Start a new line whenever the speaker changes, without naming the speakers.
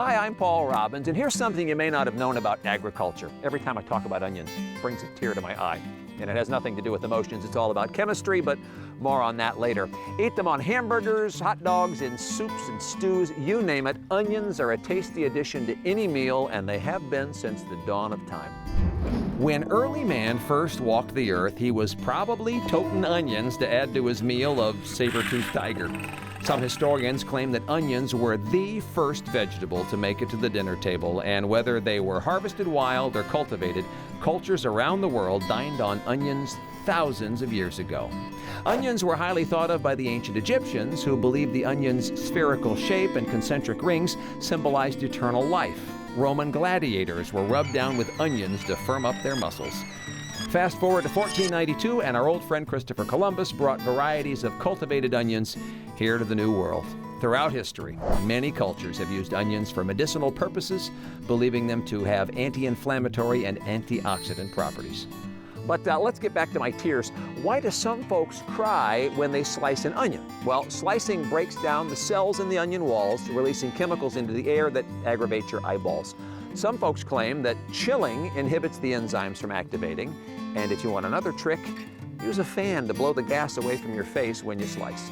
Hi, I'm Paul Robbins, and here's something you may not have known about agriculture. Every time I talk about onions, it brings a tear to my eye. And it has nothing to do with emotions, it's all about chemistry, but more on that later. Eat them on hamburgers, hot dogs, in soups and stews, you name it. Onions are a tasty addition to any meal, and they have been since the dawn of time. When early man first walked the earth, he was probably toting onions to add to his meal of saber-toothed tiger. Some historians claim that onions were the first vegetable to make it to the dinner table, and whether they were harvested wild or cultivated, cultures around the world dined on onions thousands of years ago. Onions were highly thought of by the ancient Egyptians, who believed the onion's spherical shape and concentric rings symbolized eternal life. Roman gladiators were rubbed down with onions to firm up their muscles. Fast forward to 1492, and our old friend Christopher Columbus brought varieties of cultivated onions here to the New World. Throughout history, many cultures have used onions for medicinal purposes, believing them to have anti-inflammatory and antioxidant properties. But let's get back to my tears. Why do some folks cry when they slice an onion? Well, slicing breaks down the cells in the onion walls, releasing chemicals into the air that aggravate your eyeballs. Some folks claim that chilling inhibits the enzymes from activating, and if you want another trick, use a fan to blow the gas away from your face when you slice.